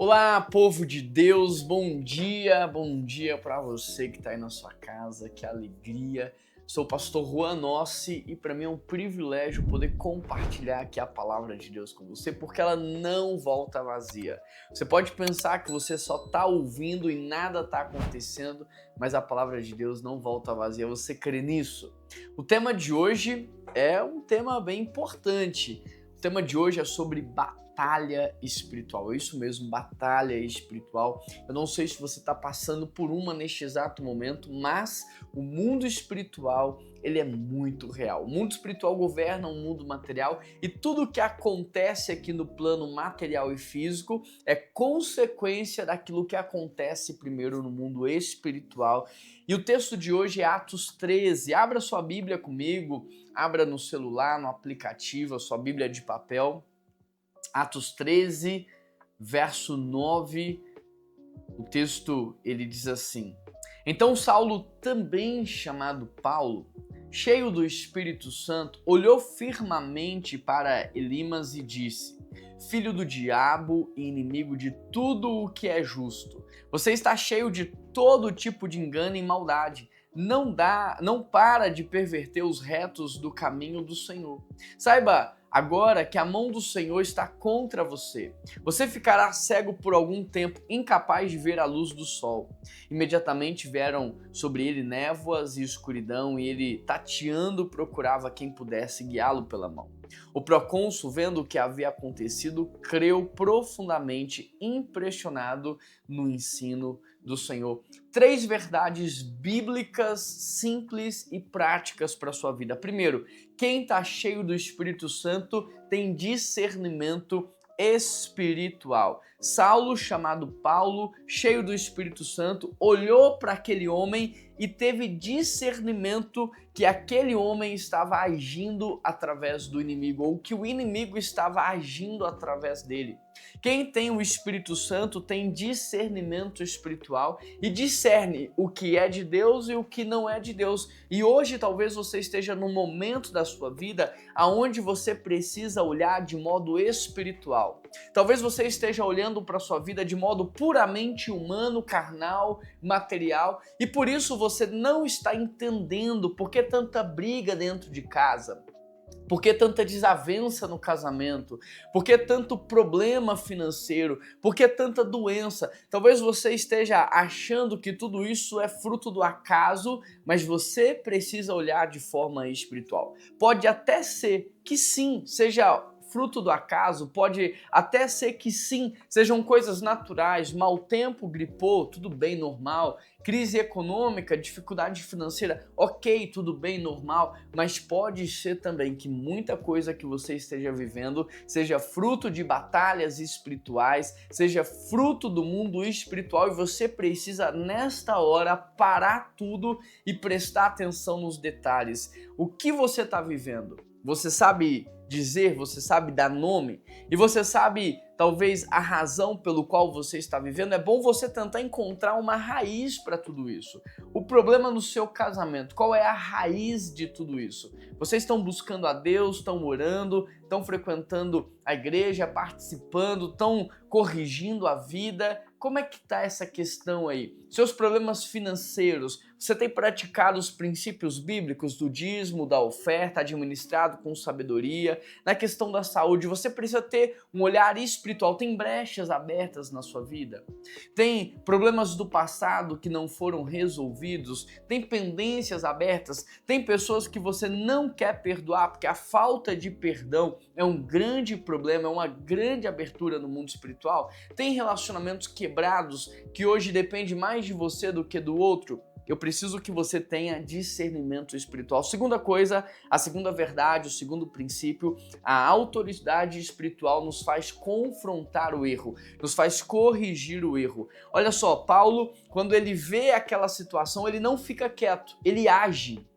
Olá, povo de Deus, bom dia para você que está aí na sua casa, que alegria. Sou o pastor Juan Nossi e para mim é um privilégio poder compartilhar aqui a palavra de Deus com você, porque ela não volta vazia. Você pode pensar que você só está ouvindo e nada está acontecendo, mas a palavra de Deus não volta vazia. Você crê nisso? O tema de hoje é um tema bem importante. O tema de hoje é sobre batalha espiritual. É isso mesmo, batalha espiritual. Eu não sei se você está passando por uma neste exato momento, mas o mundo espiritual, ele é muito real. O mundo espiritual governa o mundo material e tudo que acontece aqui no plano material e físico é consequência daquilo que acontece primeiro no mundo espiritual. E o texto de hoje é Atos 13. Abra sua Bíblia comigo, abra no celular, no aplicativo, a sua Bíblia de papel. Atos 13, verso 9, o texto ele diz assim: Então Saulo, também chamado Paulo, cheio do Espírito Santo, olhou firmemente para Elimas e disse: Filho do diabo e inimigo de tudo o que é justo, você está cheio de todo tipo de engano e maldade. Não para de perverter os retos do caminho do Senhor. Saiba agora que a mão do Senhor está contra você. Você ficará cego por algum tempo, incapaz de ver a luz do sol. Imediatamente vieram sobre ele névoas e escuridão, e ele, tateando, procurava quem pudesse guiá-lo pela mão. O procônsul, vendo o que havia acontecido, creu profundamente, impressionado no ensino do Senhor. 3 verdades bíblicas simples e práticas para a sua vida. Primeiro, quem está cheio do Espírito Santo tem discernimento espiritual. Saulo, chamado Paulo, cheio do Espírito Santo, olhou para aquele homem e teve discernimento que aquele homem estava agindo através do inimigo, ou que o inimigo estava agindo através dele. Quem tem o Espírito Santo tem discernimento espiritual e discerne o que é de Deus e o que não é de Deus. E hoje talvez você esteja num momento da sua vida onde você precisa olhar de modo espiritual. Talvez você esteja olhando para a sua vida de modo puramente humano, carnal, material, e por isso você não está entendendo por que tanta briga dentro de casa. Por que tanta desavença no casamento? Por que tanto problema financeiro? Por que tanta doença? Talvez você esteja achando que tudo isso é fruto do acaso, mas você precisa olhar de forma espiritual. Pode até ser que sim, seja fruto do acaso, pode até ser que sim, sejam coisas naturais, mau tempo, gripou, tudo bem, normal, crise econômica, dificuldade financeira, ok, tudo bem, normal, mas pode ser também que muita coisa que você esteja vivendo seja fruto de batalhas espirituais, seja fruto do mundo espiritual e você precisa nesta hora parar tudo e prestar atenção nos detalhes. O que você está vivendo? Você sabe dizer, você sabe dar nome e você sabe talvez a razão pelo qual você está vivendo. É bom você tentar encontrar uma raiz para tudo isso. O problema no seu casamento, qual é a raiz de tudo isso? Vocês estão buscando a Deus, estão orando, estão frequentando a igreja, participando, estão corrigindo a vida. Como é que está essa questão aí? Seus problemas financeiros, você tem praticado os princípios bíblicos do dízimo, da oferta, administrado com sabedoria? Na questão da saúde, você precisa ter um olhar espiritual. Tem brechas abertas na sua vida? Tem problemas do passado que não foram resolvidos? Tem pendências abertas? Tem pessoas que você não quer perdoar porque a falta de perdão é um grande problema, é uma grande abertura no mundo espiritual? Tem relacionamentos quebrados que hoje depende mais de você do que do outro? Eu preciso que você tenha discernimento espiritual. Segunda coisa, a segunda verdade, o segundo princípio, a autoridade espiritual nos faz confrontar o erro, nos faz corrigir o erro. Olha só, Paulo, quando ele vê aquela situação, ele não fica quieto, ele age.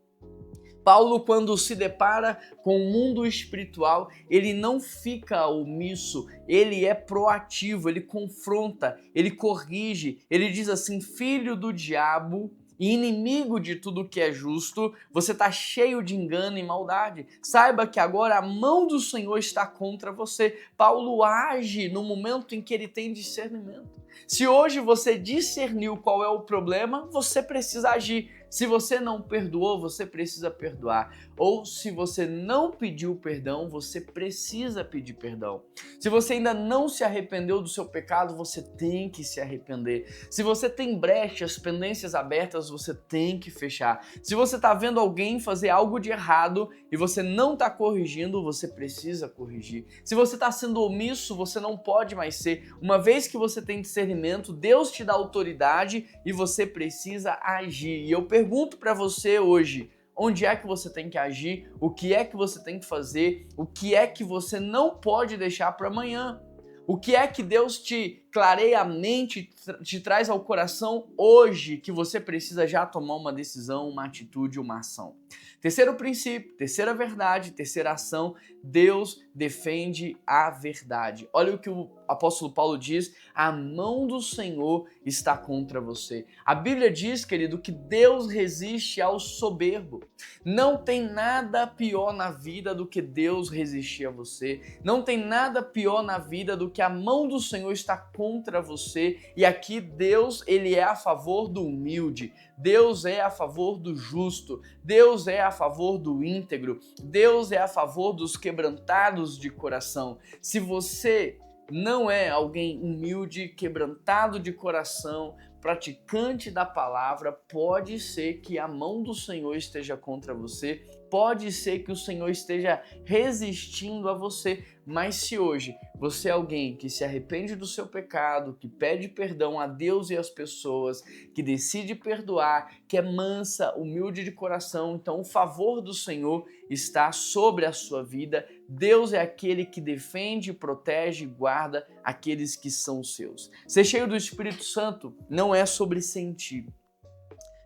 Paulo, quando se depara com o mundo espiritual, ele não fica omisso, ele é proativo, ele confronta, ele corrige, ele diz assim: filho do diabo e inimigo de tudo que é justo, você está cheio de engano e maldade. Saiba que agora a mão do Senhor está contra você. Paulo age no momento em que ele tem discernimento. Se hoje você discerniu qual é o problema, você precisa agir. Se você não perdoou, você precisa perdoar. Ou se você não pediu perdão, você precisa pedir perdão. Se você ainda não se arrependeu do seu pecado, você tem que se arrepender. Se você tem brechas, pendências abertas, você tem que fechar. Se você está vendo alguém fazer algo de errado e você não está corrigindo, você precisa corrigir. Se você está sendo omisso, você não pode mais ser. Uma vez que você tem discernimento, Deus te dá autoridade e você precisa agir. E eu pergunto para você hoje, onde é que você tem que agir? O que é que você tem que fazer? O que é que você não pode deixar para amanhã? O que é que Deus te clareia a mente, te traz ao coração hoje que você precisa já tomar uma decisão, uma atitude, uma ação? Terceiro princípio, terceira verdade, terceira ação, Deus defende a verdade. Olha o que o apóstolo Paulo diz, a mão do Senhor está contra você. A Bíblia diz, querido, que Deus resiste ao soberbo. Não tem nada pior na vida do que Deus resistir a você. Não tem nada pior na vida do que a mão do Senhor estar contra você. E aqui Deus, ele é a favor do humilde. Deus é a favor do justo. Deus é a favor do íntegro. Deus é a favor dos quebrantados de coração. Se você não é alguém humilde, quebrantado de coração, praticante da palavra, pode ser que a mão do Senhor esteja contra você, pode ser que o Senhor esteja resistindo a você, mas se hoje você é alguém que se arrepende do seu pecado, que pede perdão a Deus e às pessoas, que decide perdoar, que é mansa, humilde de coração, então o favor do Senhor está sobre a sua vida. Deus é aquele que defende, protege e guarda aqueles que são seus. Ser cheio do Espírito Santo não é sobre sentir.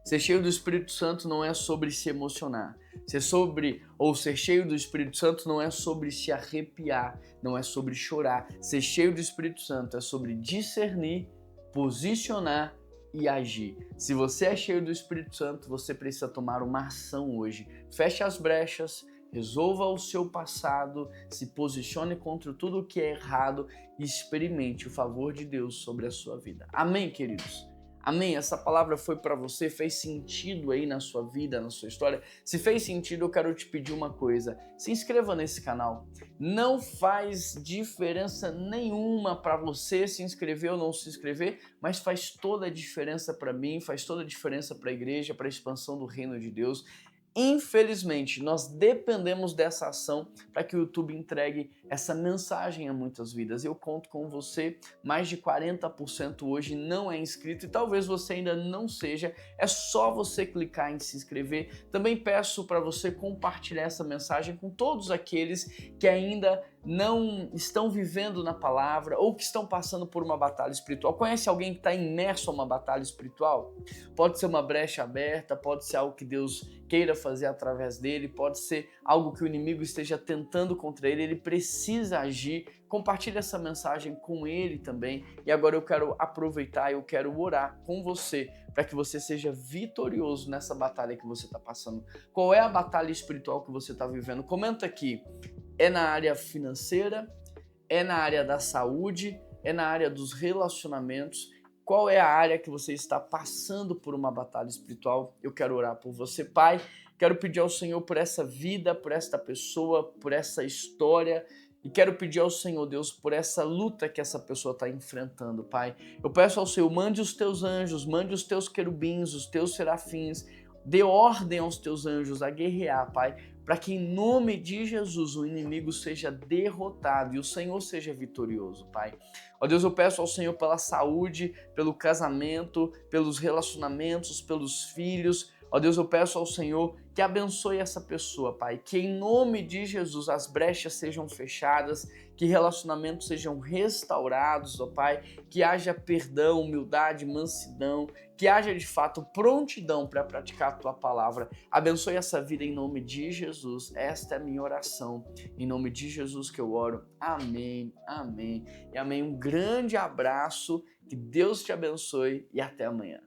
Ser cheio do Espírito Santo não é sobre se emocionar. Ser cheio do Espírito Santo não é sobre se arrepiar, não é sobre chorar. Ser cheio do Espírito Santo é sobre discernir, posicionar e agir. Se você é cheio do Espírito Santo, você precisa tomar uma ação hoje. Feche as brechas, resolva o seu passado, se posicione contra tudo que é errado e experimente o favor de Deus sobre a sua vida. Amém, queridos? Amém? Essa palavra foi para você, fez sentido aí na sua vida, na sua história? Se fez sentido, eu quero te pedir uma coisa. Se inscreva nesse canal. Não faz diferença nenhuma para você se inscrever ou não se inscrever, mas faz toda a diferença para mim, faz toda a diferença para a igreja, para a expansão do reino de Deus. Infelizmente, nós dependemos dessa ação para que o YouTube entregue essa mensagem a muitas vidas. Eu conto com você, mais de 40% hoje não é inscrito e talvez você ainda não seja, é só você clicar em se inscrever. Também peço para você compartilhar essa mensagem com todos aqueles que ainda não estão vivendo na palavra ou que estão passando por uma batalha espiritual. Conhece alguém que está imerso a uma batalha espiritual? Pode ser uma brecha aberta, pode ser algo que Deus queira fazer através dele, pode ser algo que o inimigo esteja tentando contra ele, ele precisa agir. Compartilhe essa mensagem com ele também. E agora eu quero aproveitar, eu quero orar com você para que você seja vitorioso nessa batalha que você está passando. Qual é a batalha espiritual que você está vivendo? Comenta aqui. É na área financeira? É na área da saúde? É na área dos relacionamentos? Qual é a área que você está passando por uma batalha espiritual? Eu quero orar por você, Pai. Quero pedir ao Senhor por essa vida, por esta pessoa, por essa história. E quero pedir ao Senhor, Deus, por essa luta que essa pessoa está enfrentando, Pai. Eu peço ao Senhor, mande os teus anjos, mande os teus querubins, os teus serafins. Dê ordem aos teus anjos a guerrear, Pai, para que em nome de Jesus o inimigo seja derrotado e o Senhor seja vitorioso, Pai. Ó Deus, eu peço ao Senhor pela saúde, pelo casamento, pelos relacionamentos, pelos filhos. Ó Deus, eu peço ao Senhor que abençoe essa pessoa, Pai, que em nome de Jesus as brechas sejam fechadas, que relacionamentos sejam restaurados, ó Pai, que haja perdão, humildade, mansidão, que haja de fato prontidão para praticar a Tua palavra. Abençoe essa vida em nome de Jesus. Esta é a minha oração. Em nome de Jesus que eu oro. Amém, amém e amém. Um grande abraço, que Deus te abençoe e até amanhã.